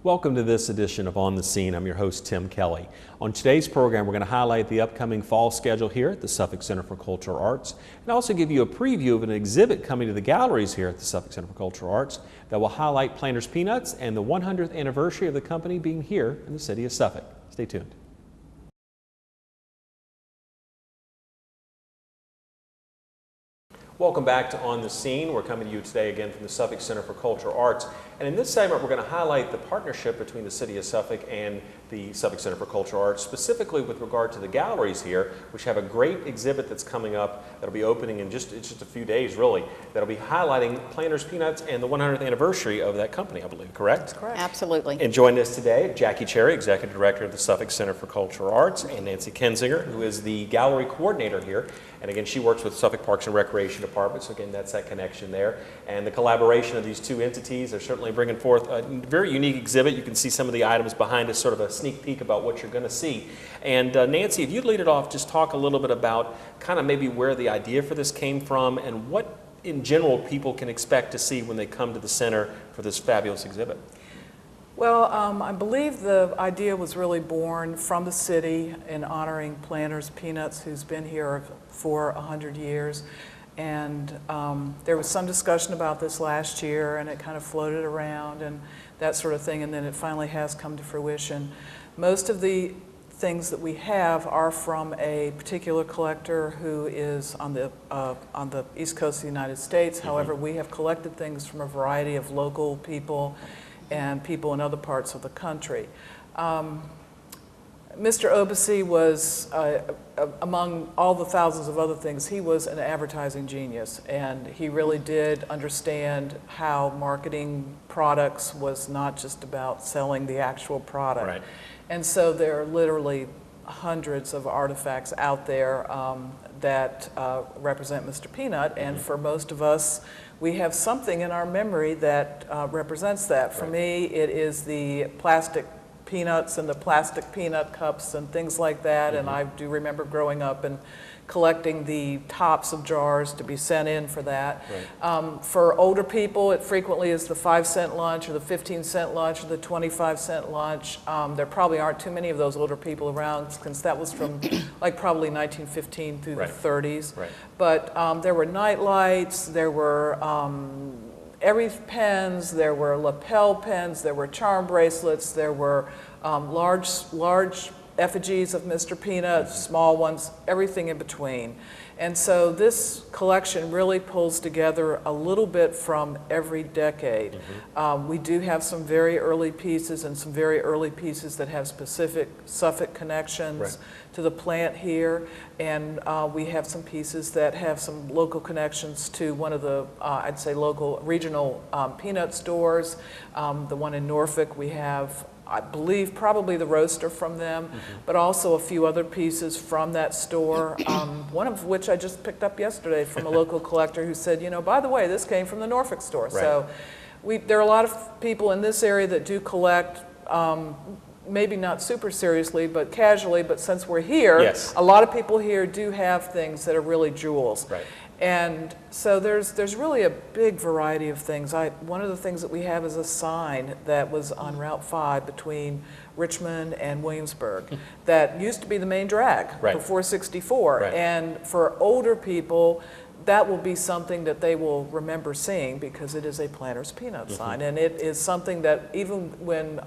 Welcome to this edition of On the Scene. I'm your host, Tim Kelly. On today's program, we're going to highlight the upcoming fall schedule here at the Suffolk Center for Cultural Arts and also give you a preview of an exhibit coming to the galleries here at the Suffolk Center for Cultural Arts that will highlight Planters Peanuts and the 100th anniversary of the company being here in the city of Suffolk. Stay tuned. Welcome back to On the Scene. We're coming to you today again from the Suffolk Center for Cultural Arts. And in this segment, we're going to highlight the partnership between the City of Suffolk and the Suffolk Center for Cultural Arts, specifically with regard to the galleries here, which have a great exhibit that's coming up that'll be opening in just a few days, really, that'll be highlighting Planters Peanuts and the 100th anniversary of that company, I believe, correct? That's correct. Absolutely. And joining us today, Jackie Cherry, Executive Director of the Suffolk Center for Cultural Arts, and Nancy Kensinger, who is the gallery coordinator here. And again, she works with Suffolk Parks and Recreation Department, so again, that's that connection there. And the collaboration of these two entities are certainly bringing forth a very unique exhibit. You can see some of the items behind us, sort of a sneak peek about what you're going to see. And Nancy, if you'd lead it off, just talk a little bit about kind of maybe where the idea for this came from and what in general people can expect to see when they come to the center for this fabulous exhibit. Well, I believe the idea was really born from the city in honoring Planters Peanuts, who's been here for 100 years. And there was some discussion about this last year, and it kind of floated around and that sort of thing, and then it finally has come to fruition. Most of the things that we have are from a particular collector who is on the East Coast of the United States. Mm-hmm. However, we have collected things from a variety of local people and people in other parts of the country. Mr. Obasi was, among all the thousands of other things, he was an advertising genius, and he really did understand how marketing products was not just about selling the actual product. Right. And so there are literally hundreds of artifacts out there that represent Mr. Peanut, and for most of us, we have something in our memory that represents that. For me, it is the plastic peanuts and the plastic peanut cups and things like that. Mm-hmm. And I do remember growing up and collecting the tops of jars to be sent in for that. Right. For older people, it frequently is the 5-cent lunch or the 15-cent lunch or the 25-cent lunch. There probably aren't too many of those older people around since that was from like probably 1915 through right. the 30s. Right. But there were night lights, there were Every pens, there were lapel pens, there were charm bracelets, there were large effigies of Mr. Peanut, small ones, everything in between. And so this collection really pulls together a little bit from every decade. Mm-hmm. We do have some very early pieces and some very early pieces that have specific Suffolk connections right. to the plant here. And we have some pieces that have some local connections to one of the, I'd say, local regional peanut stores. The one in Norfolk, we have, I believe, probably the roaster from them, mm-hmm. but also a few other pieces from that store, one of which I just picked up yesterday from a local collector who said, you know, by the way, this came from the Norfolk store. Right. So there are a lot of people in this area that do collect, maybe not super seriously, but casually, but since we're here, yes. a lot of people here do have things that are really jewels. Right. And so there's really a big variety of things. One of the things that we have is a sign that was on Route 5 between Richmond and Williamsburg that used to be the main drag right. for 464. Right. And for older people, that will be something that they will remember seeing because it is a Planters Peanut mm-hmm. sign. And it is something that even when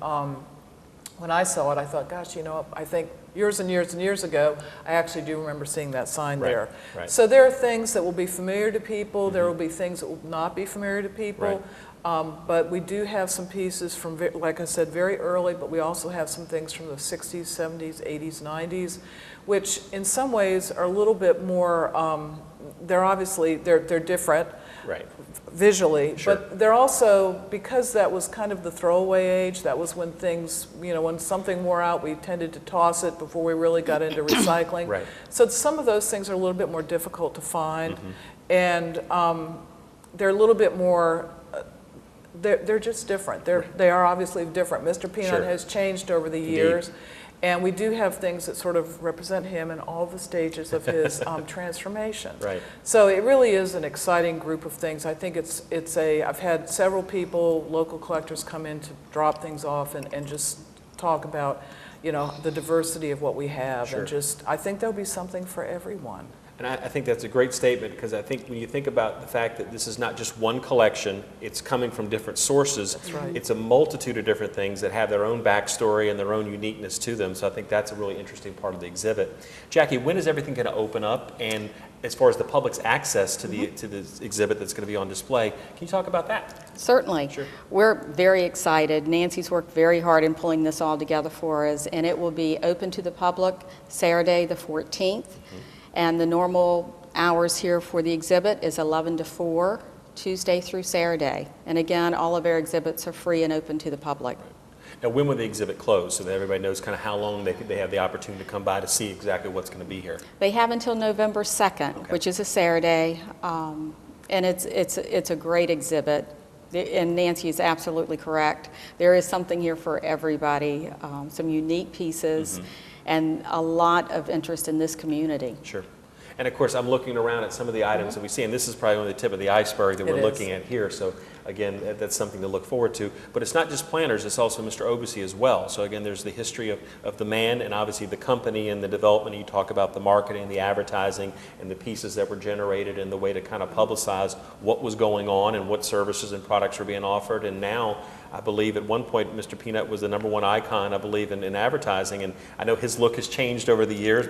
I saw it, I thought, gosh, you know, I think years and years and years ago, I actually do remember seeing that sign right, there. Right. So there are things that will be familiar to people. Mm-hmm. There will be things that will not be familiar to people. Right. But we do have some pieces from, like I said, very early, but we also have some things from the 60s, 70s, 80s, 90s, which in some ways are a little bit more, they're different. Right. Visually, sure. But they're also, because that was kind of the throwaway age, that was when things, you know, when something wore out, we tended to toss it before we really got into recycling. Right. So some of those things are a little bit more difficult to find, mm-hmm. and they're a little bit more, they're just different. They are obviously different. Mr. Peanut sure. has changed over the years. Indeed. And we do have things that sort of represent him in all the stages of his transformation. Right. So it really is an exciting group of things. I think I've had several people, local collectors, come in to drop things off and just talk about, you know, the diversity of what we have. Sure. And just, I think there'll be something for everyone. And I think that's a great statement, because I think when you think about the fact that this is not just one collection, it's coming from different sources. That's right. It's a multitude of different things that have their own backstory and their own uniqueness to them. So I think that's a really interesting part of the exhibit. Jackie, when is everything going to open up? And as far as the public's access to the exhibit that's going to be on display, can you talk about that? Certainly. Sure. We're very excited. Nancy's worked very hard in pulling this all together for us, and it will be open to the public Saturday the 14th. And the normal hours here for the exhibit is 11 to 4, Tuesday through Saturday. And again, all of our exhibits are free and open to the public. Now, when will the exhibit close, so that everybody knows kind of how long they have the opportunity to come by to see exactly what's going to be here? They have until November 2nd, Okay. which is a Saturday, and it's a great exhibit. And Nancy is absolutely correct. There is something here for everybody, some unique pieces, and a lot of interest in this community. Sure. And of course, I'm looking around at some of the items that we see, and this is probably only the tip of the iceberg that we're looking at here. So again, that's something to look forward to. But it's not just planters, it's also Mr. Obasi as well. So again, there's the history of the man, and obviously the company and the development. You talk about the marketing, the advertising, and the pieces that were generated, and the way to kind of publicize what was going on and what services and products were being offered. And now, I believe at one point, Mr. Peanut was the #1 icon, I believe, in advertising. And I know his look has changed over the years,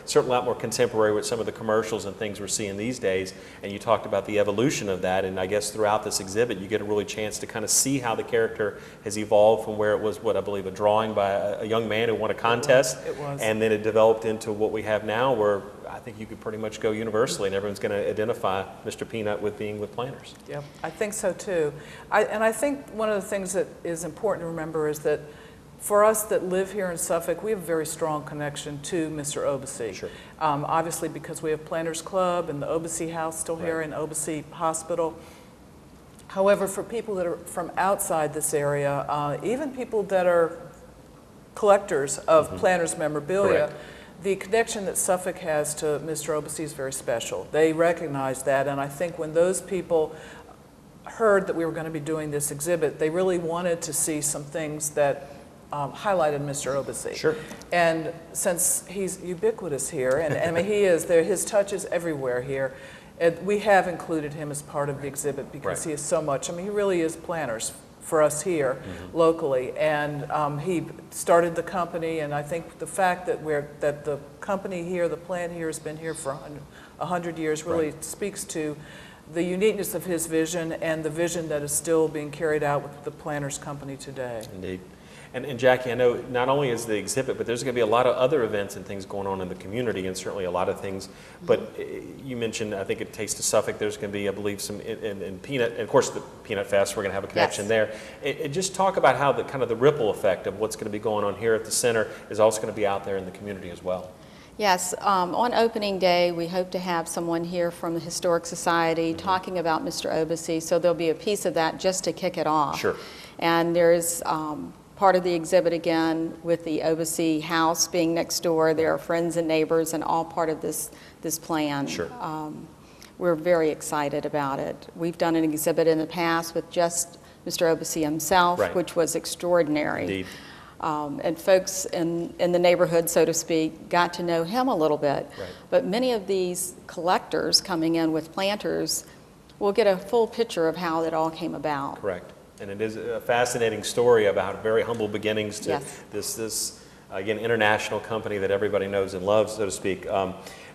certainly a lot more contemporary with some of the commercials and things we're seeing these days. And you talked about the evolution of that. And I guess throughout this exhibit, you get a really chance to kind of see how the character has evolved from where it was, what I believe, a drawing by a young man who won a contest. It was. And then it developed into what we have now, where I think you could pretty much go universally, and everyone's going to identify Mr. Peanut with being with planters. Yep, I think so too. I think one of the things that is important to remember is that for us that live here in Suffolk, we have a very strong connection to Mr. Obasi. Sure. Obviously because we have Planters Club and the Obasi House still here in Obasi Hospital. However, for people that are from outside this area, even people that are collectors of planters memorabilia, Correct. the connection that Suffolk has to Mr. Obasi is very special. They recognize that, and I think when those people heard that we were going to be doing this exhibit, they really wanted to see some things that highlighted Mr. Obasi. Sure. And since he's ubiquitous here, and I mean he is there, his touch is everywhere here. And we have included him as part of the exhibit because he is so much. I mean, he really is planters for us here locally, and he started the company. And I think the fact that the company here, the plant here, has been here for 100 years really speaks to the uniqueness of his vision and the vision that is still being carried out with the Planters Company today. Indeed. And Jackie, I know not only is the exhibit, but there's going to be a lot of other events and things going on in the community, and certainly a lot of things. But you mentioned, I think, at Taste of Suffolk, there's going to be, I believe, some in Peanut, and of course the Peanut Fest, we're going to have a connection there. Just talk about how the kind of the ripple effect of what's going to be going on here at the center is also going to be out there in the community as well. Yes, on opening day, we hope to have someone here from the Historic Society talking about Mr. Obasi, so there'll be a piece of that just to kick it off. Sure. And there's part of the exhibit again with the Obasi house being next door. There are friends and neighbors and all part of this plan. Sure. We're very excited about it. We've done an exhibit in the past with just Mr. Obasi himself, which was extraordinary. Indeed. And folks in the neighborhood, so to speak, got to know him a little bit. But many of these collectors coming in with planters will get a full picture of how it all came about. Correct. And it is a fascinating story about very humble beginnings to this again, international company that everybody knows and loves, so to speak.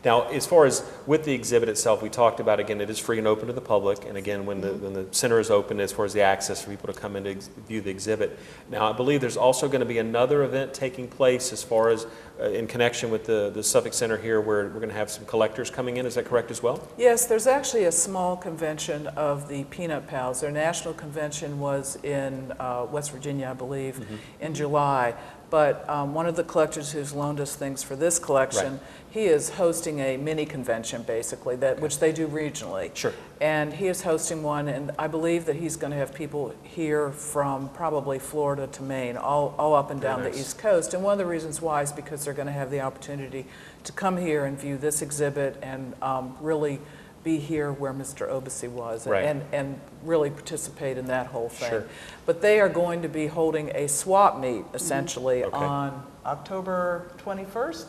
Now, as far as with the exhibit itself, we talked about, again, it is free and open to the public. And again, when the center is open, as far as the access for people to come in to view the exhibit. Now, I believe there's also going to be another event taking place as far as in connection with the Suffolk Center here, where we're going to have some collectors coming in. Is that correct as well? Yes, there's actually a small convention of the Peanut Pals. Their national convention was in West Virginia, I believe, in July. but one of the collectors who's loaned us things for this collection, he is hosting a mini convention, basically, which they do regionally. Sure. And he is hosting one, and I believe that he's going to have people here from probably Florida to Maine, all up and down the East Coast. And one of the reasons why is because they're going to have the opportunity to come here and view this exhibit and really be here where Mr. Obasi was, and really participate in that whole thing. Sure. But they are going to be holding a swap meet, essentially, on October 21st?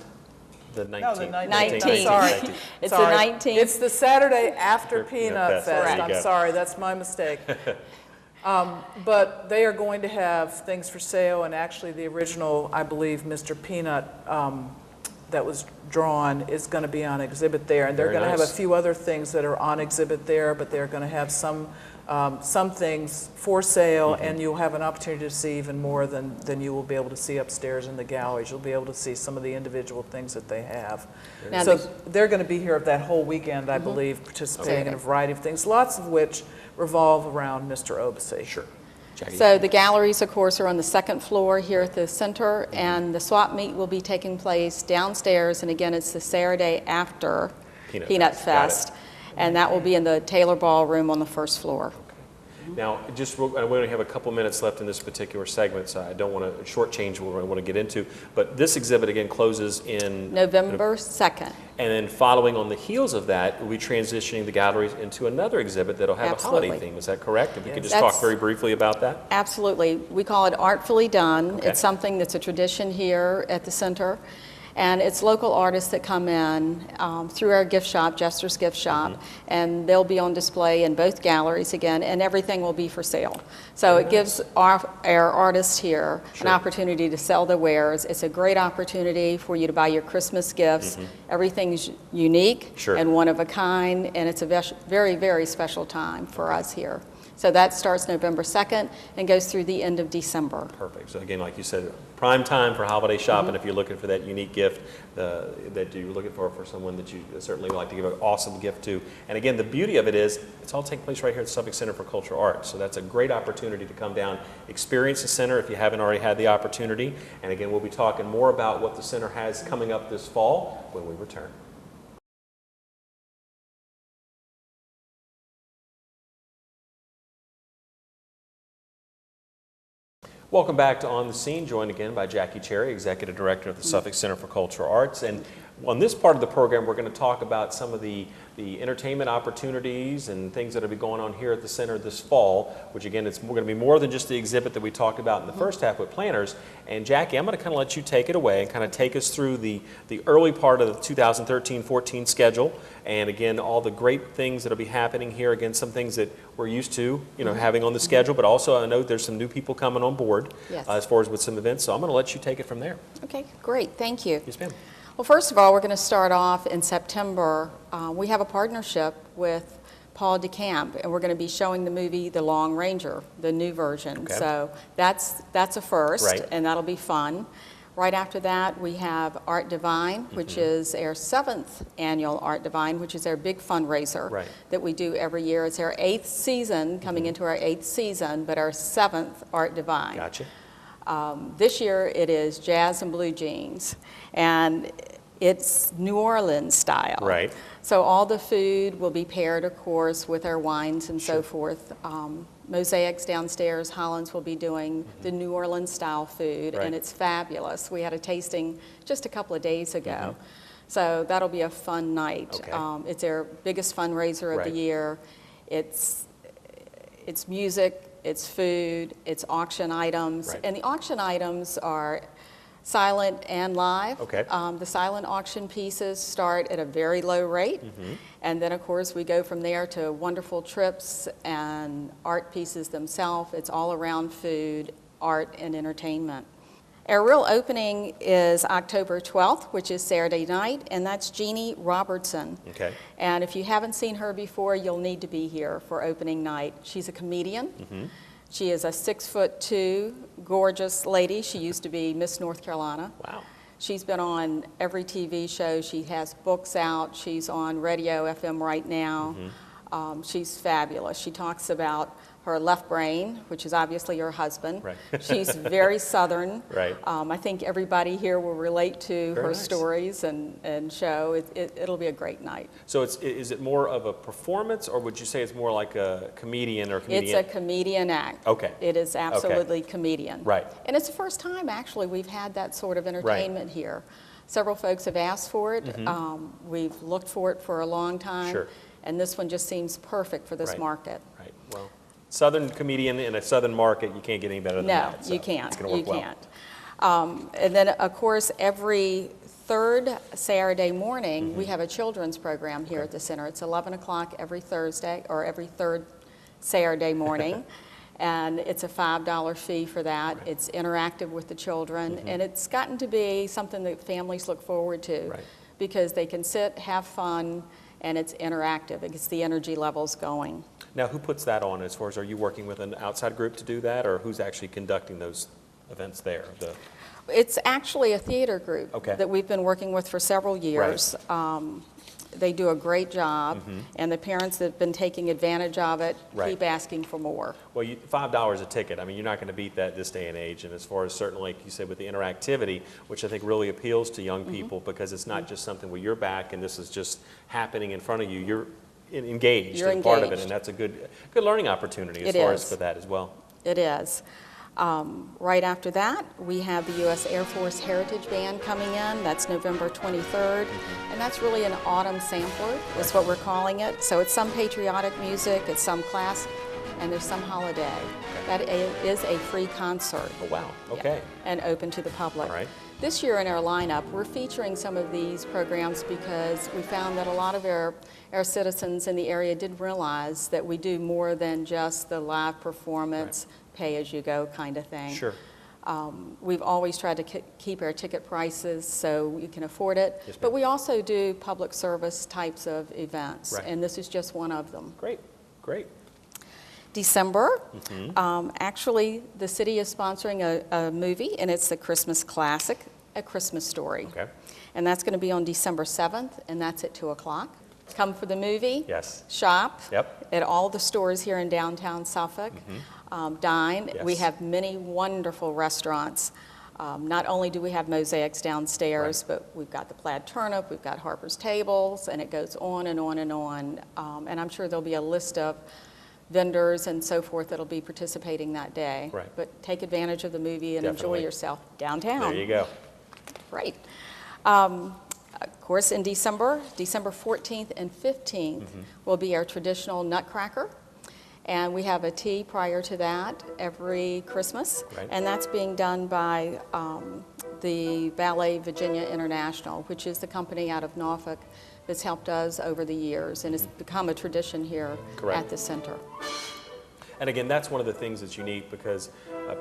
The 19th. No, the 19th. 19th. Sorry. It's Sorry. the 19th. It's the Saturday after Peanut Fest. There Fest. you I'm go. sorry, that's my mistake. But they are going to have things for sale, and actually the original, I believe, Mr. Peanut that was drawn is going to be on exhibit there. And they're Very going to have a nice. few other things that are on exhibit there, but they're going to have some things for sale, and you'll have an opportunity to see even more than you will be able to see upstairs in the galleries. You'll be able to see some of the individual things that they have. Now So they're going to be here that whole weekend, I believe, participating in a variety of things, lots of which revolve around Mr. Obasi. Sure. Jackie? So the galleries, of course, are on the second floor here at the center, and the swap meet will be taking place downstairs, and again, it's the Saturday after Peanut Fest, and that will be in the Taylor Ballroom on the first floor. Now, we only have a couple minutes left in this particular segment, so I don't want to shortchange what I want to get into. But this exhibit, again, closes in November 2nd. And then following on the heels of that, we'll be transitioning the galleries into another exhibit that'll have Absolutely. a holiday theme. Is that correct? If you could just That's- talk very briefly about that. Absolutely. We call it Artfully Done. Okay. It's something that's a tradition here at the center. And it's local artists that come in through our gift shop, Jester's Gift Shop, and they'll be on display in both galleries again, and everything will be for sale. So it gives our artists here an opportunity to sell their wares. It's a great opportunity for you to buy your Christmas gifts. Everything's unique and one of a kind, and it's a very, very special time for us here. So that starts November 2nd and goes through the end of December. Perfect. So again, like you said, prime time for holiday shopping if you're looking for that unique gift that you're looking for someone that you certainly would like to give an awesome gift to. And again, the beauty of it is it's all taking place right here at the Suffolk Center for Cultural Arts. So that's a great opportunity to come down, experience the center if you haven't already had the opportunity. And again, we'll be talking more about what the center has coming up this fall when we return. Welcome back to On the Scene, joined again by Jackie Cherry, Executive Director of the Suffolk Center for Cultural Arts. And on this part of the program, we're going to talk about some of the entertainment opportunities and things that will be going on here at the center this fall, which again, it's going to be more than just the exhibit that we talked about in the first half with planners. And Jackie, I'm going to kind of let you take it away and kind of take us through the early part of the 2013-14 schedule. And again, all the great things that will be happening here. Again, some things that we're used to, having on the schedule, but also I know there's some new people coming on board as far as with some events. So I'm going to let you take it from there. Okay, great. Thank you. Yes, ma'am. Well, first of all, we're going to start off in September. We have a partnership with Paul DeCamp, and we're going to be showing the movie The Long Ranger, the new version. Okay. So that's a first, Right. and that'll be fun. Right after that, we have Art Divine, which is our 7th annual Art Divine, which is our big fundraiser that we do every year. It's our 8th season, coming into our 8th season, but our 7th Art Divine. Gotcha. This year it is Jazz and Blue Jeans, and it's New Orleans style. Right. So all the food will be paired, of course, with our wines and so forth. Mosaics downstairs, Hollands will be doing the New Orleans style food, and it's fabulous. We had a tasting just a couple of days ago. So that'll be a fun night. Okay. It's our biggest fundraiser of the year. It's music, it's food, it's auction items, and the auction items are silent and live. Okay. The silent auction pieces start at a very low rate, and then of course we go from there to wonderful trips and art pieces themselves. It's all around food, art, and entertainment. Our real opening is October 12th, which is Saturday night, and that's Jeannie Robertson. Okay. And if you haven't seen her before, you'll need to be here for opening night. She's a comedian. She is a 6'2", gorgeous lady. She used to be Miss North Carolina. Wow. She's been on every TV show. She has books out. She's on radio, FM right now. She's fabulous. She talks about her left brain, which is obviously her husband. Right. She's very Southern. Right. I think everybody here will relate to Very her nice. stories and show. It'll be a great night. So is it more of a performance, or would you say it's more like a comedian or comedian? It's a comedian act. Okay. It is absolutely comedian. Right. And it's the first time, actually, we've had that sort of entertainment here. Several folks have asked for it. We've looked for it for a long time. Sure. And this one just seems perfect for this Right. market. Right. Well, Southern comedian in a Southern market, you can't get any better than No, that. So you can't. It's going to work You well. can't. And then, of course, every third Saturday morning, we have a children's program here at the center. It's 11 o'clock every Thursday, or every third Saturday morning. And it's a $5 fee for that. Right. It's interactive with the children. And it's gotten to be something that families look forward to. Right. Because they can sit, have fun, and it's interactive. It gets the energy levels going. Now, who puts that on as far as, are you working with an outside group to do that, or who's actually conducting those events there? It's actually a theater group Okay. that we've been working with for several years. They do a great job, and the parents that have been taking advantage of it Right. keep asking for more. Well, $5 a ticket, I mean, you're not going to beat that this day and age. And as far as certainly, like you said, with the interactivity, which I think really appeals to young people, because it's not just something where you're back and this is just happening in front of you. You're engaged You're and part of it, engaged. and that's a good learning opportunity as It far as is. for that as well. It is. Right after that, we have the U.S. Air Force Heritage Band coming in. That's November 23rd. And that's really an autumn sampler, is what we're calling it. So it's some patriotic music, it's some class, and there's some holiday. That is a free concert. Oh, wow, Yeah, okay. and open to the public. All right. This year in our lineup, we're featuring some of these programs because we found that a lot of our citizens in the area didn't realize that we do more than just the live performance, pay-as-you-go kind of thing. Sure. We've always tried to keep our ticket prices so you can afford it, Yes, ma'am. but we also do public service types of events, Right. and this is just one of them. Great, great. December, actually, the city is sponsoring a movie, and it's the Christmas classic, A Christmas Story. Okay. And that's going to be on December 7th, and that's at 2 o'clock. Come for the movie. Yes. Shop. Yep. At all the stores here in downtown Suffolk. Dine. Yes. We have many wonderful restaurants. Not only do we have mosaics downstairs, but we've got the Plaid Turnip, we've got Harper's Tables, and it goes on and on and on. And I'm sure there'll be a list of vendors and so forth that'll be participating that day. Right. But take advantage of the movie and enjoy Definitely. yourself downtown. There you go. Great. Of course, in December 14th and 15th will be our traditional Nutcracker. And we have a tea prior to that every Christmas. Right. And that's being done by the Ballet Virginia International, which is the company out of Norfolk that's helped us over the years. And it's become a tradition here Correct. at the center. And again, that's one of the things that's unique, because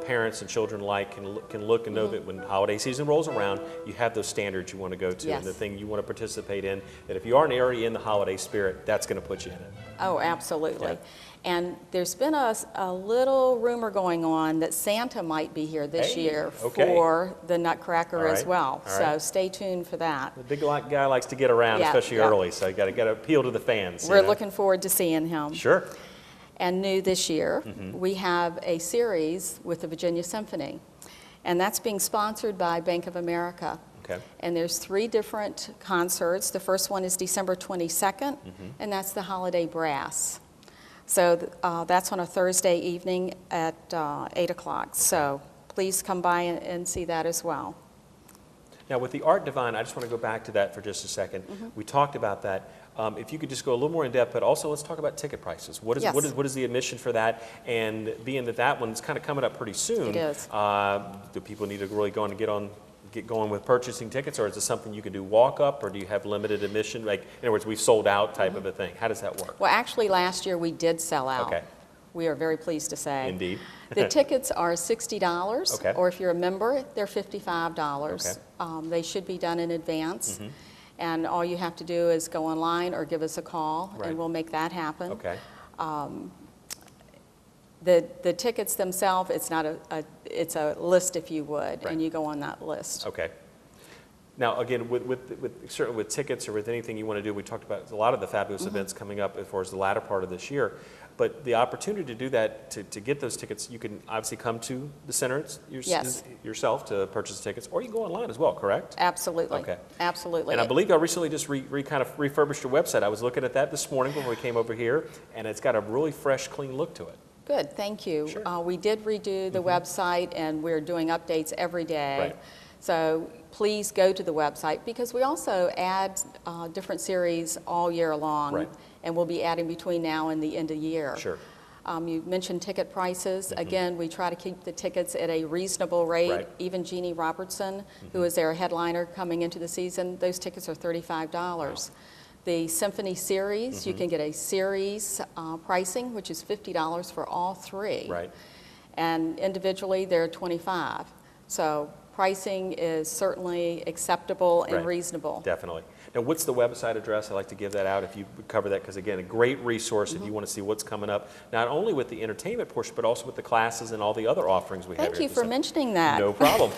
parents and children alike can look and know that when holiday season rolls around, you have those standards you want to go to, Yes. and the thing you want to participate in, that if you aren't already in the holiday spirit, that's going to put you in it. Oh, absolutely. Yeah. And there's been a little rumor going on that Santa might be here this Hey, year okay. for the Nutcracker All as right, well. all So right. stay tuned for that. The big guy likes to get around, Yeah, especially yeah. early, so you got to appeal to the fans. you We're know? looking forward to seeing him. Sure. And new this year, we have a series with the Virginia Symphony. And that's being sponsored by Bank of America. Okay. And there's 3 different concerts. The first one is December 22nd, and that's the Holiday Brass. So that's on a Thursday evening at 8 o'clock. So please come by and see that as well. Now, with the Art Divine, I just want to go back to that for just a second. We talked about that. If you could just go a little more in depth, but also let's talk about ticket prices. What is the admission for that? And being that one's kind of coming up pretty soon, It is. Do people need to really go and get going with purchasing tickets, or is this something you can do walk up, or do you have limited admission? Like, in other words, we've sold out type of a thing. How does that work? Well, actually, last year we did sell out. Okay. We are very pleased to say. Indeed. The tickets are $60, Okay. or if you're a member, they're $55. Okay. They should be done in advance. And all you have to do is go online or give us a call, Right. and we'll make that happen. Okay. The tickets themselves, it's not it's a list, if you would, Right. and you go on that list. Okay. Now, again, certainly with tickets or with anything you want to do, we talked about a lot of the fabulous events coming up as far as the latter part of this year. But the opportunity to do that, to get those tickets, you can obviously come to the center Yes. yourself to purchase tickets, or you can go online as well, correct? Absolutely. Okay. Absolutely. And I believe I recently just kind of refurbished your website. I was looking at that this morning when we came over here, and it's got a really fresh, clean look to it. Good, thank you. Sure. We did redo the website, and we're doing updates every day. Right. So please go to the website, because we also add different series all year long. Right. And we'll be adding between now and the end of the year. Sure. You mentioned ticket prices. Again, we try to keep the tickets at a reasonable rate. Right. Even Jeannie Robertson, who is their headliner coming into the season, those tickets are $35. Wow. The Symphony Series, you can get a series pricing, which is $50 for all three. Right. And individually, they're $25. So pricing is certainly acceptable and Right. reasonable. Definitely. Now, what's the website address? I'd like to give that out if you would cover that, because again, a great resource if you want to see what's coming up, not only with the entertainment portion, but also with the classes and all the other offerings we have here. Thank you for mentioning that. No problem.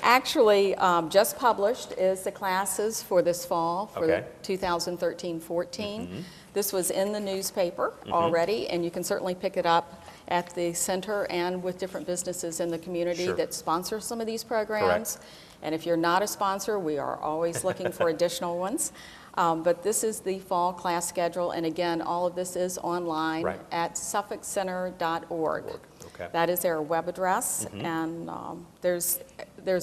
Actually, just published is the classes for this fall for Okay. 2013-14. This was in the newspaper already, and you can certainly pick it up at the center and with different businesses in the community Sure. that sponsor some of these programs. And if you're not a sponsor, we are always looking for additional ones. But this is the fall class schedule, and again, all of this is online Right. at suffolkcenter.org. Okay. That is their web address, and there's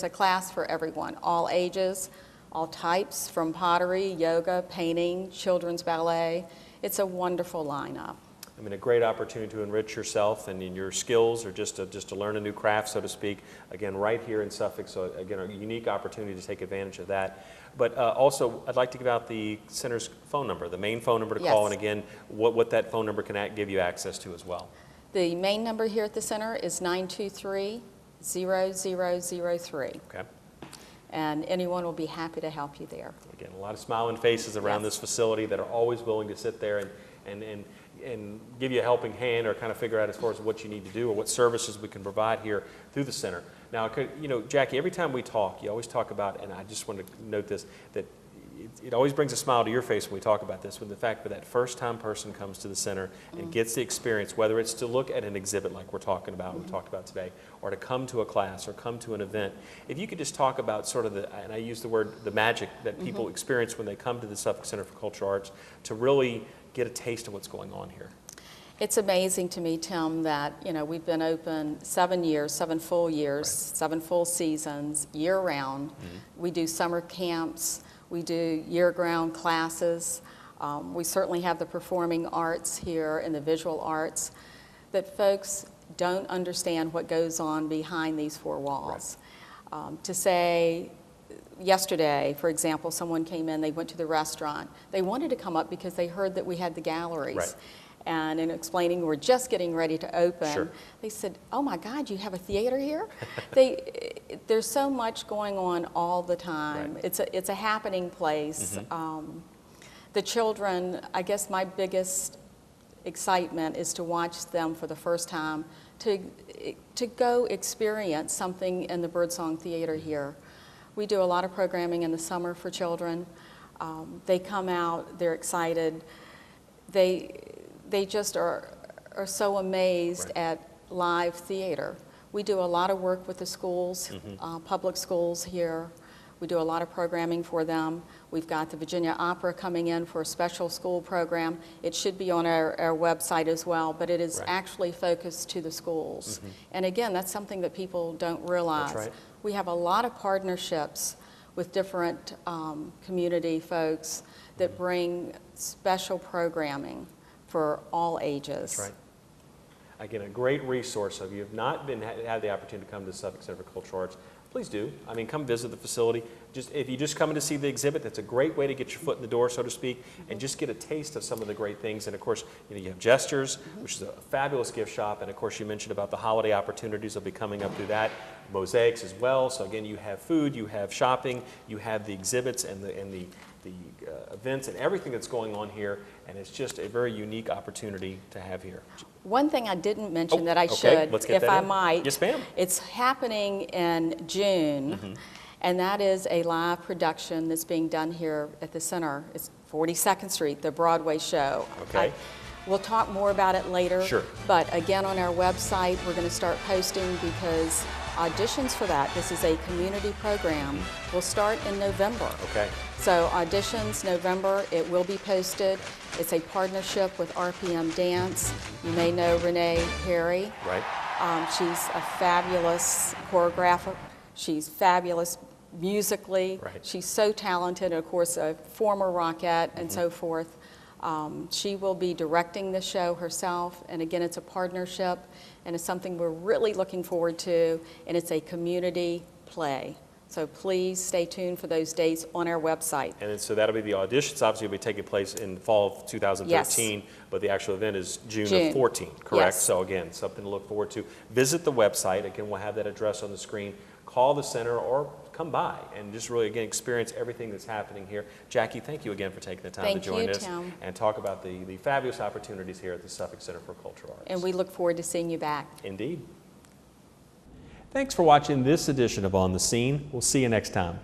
a class for everyone, all ages, all types, from pottery, yoga, painting, children's ballet. It's a wonderful lineup. I mean, a great opportunity to enrich yourself and in your skills, or just to learn a new craft, so to speak. Again, right here in Suffolk, so again, a unique opportunity to take advantage of that. But also, I'd like to give out the center's phone number, the main phone number to call, Yes. and again, what that phone number can give you access to as well. The main number here at the center is 923-0003, Okay. and anyone will be happy to help you there. Again, a lot of smiling faces around Yes. this facility that are always willing to sit there and give you a helping hand, or kind of figure out as far as what you need to do or what services we can provide here through the center. Now, Jackie, every time we talk, you always talk about, and I just want to note this, that it always brings a smile to your face when we talk about this, when the fact that first-time person comes to the center and gets the experience, whether it's to look at an exhibit like we talked about today, or to come to a class or come to an event. If you could just talk about sort of and I use the word, the magic that people experience when they come to the Suffolk Center for Cultural Arts, to really get a taste of what's going on here. It's amazing to me, Tim, that we've been open 7 years, 7 full years, Right. 7 full seasons, year-round. We do summer camps. We do year-round classes. We certainly have the performing arts here and the visual arts, that folks don't understand what goes on behind these four walls. Right. To say, yesterday, for example, someone came in, they went to the restaurant. They wanted to come up because they heard that we had the galleries. Right. And in explaining we're just getting ready to open, Sure. they said, "Oh my God, you have a theater here?" There's so much going on all the time. Right. It's a happening place. The children, I guess my biggest excitement is to watch them for the first time, to go experience something in the Birdsong Theater here. We do a lot of programming in the summer for children. They come out, they're excited. They just are so amazed Right. at live theater. We do a lot of work with the schools, public schools here. We do a lot of programming for them. We've got the Virginia Opera coming in for a special school program. It should be on our website as well, but it is Right. actually focused to the schools. And again, that's something that people don't realize. That's right. We have a lot of partnerships with different community folks that bring special programming for all ages. That's right. Again, a great resource. So if you have not had the opportunity to come to the Suffolk Center for Cultural Arts, please do. I mean, come visit the facility. If you just come in to see the exhibit, that's a great way to get your foot in the door, so to speak, and just get a taste of some of the great things. And of course, you have Gestures, which is a fabulous gift shop, and of course, you mentioned about the holiday opportunities that will be coming up through that. Mosaics as well. So again, you have food, you have shopping, you have the exhibits and the events and everything that's going on here, and it's just a very unique opportunity to have here. One thing I didn't mention that I okay. should, Let's get if that I in. might. Yes, ma'am. It's happening in June, And that is a live production that's being done here at the center. It's 42nd Street, the Broadway show. Okay. We'll talk more about it later. Sure. But again, on our website, we're going to start posting because auditions for that, this is a community program, will start in November. Okay. So auditions, November, it will be posted. It's a partnership with RPM Dance. You may know Renee Perry. Right. She's a fabulous choreographer. She's fabulous musically. Right. She's so talented, of course, a former Rockette and so forth. She will be directing the show herself, and again, it's a partnership, and it's something we're really looking forward to, and it's a community play. So please stay tuned for those dates on our website. And then, so that'll be the auditions. Obviously, will be taking place in the fall of 2013, but the actual event is June of 14, correct? Yes. So again, something to look forward to. Visit the website. Again, we'll have that address on the screen. Call the center or come by and just really, again, experience everything that's happening here. Jackie, thank you again for taking the time to join us Tim. and talk about the fabulous opportunities here at the Suffolk Center for Cultural Arts. And we look forward to seeing you back. Indeed. Thanks for watching this edition of On the Scene. We'll see you next time.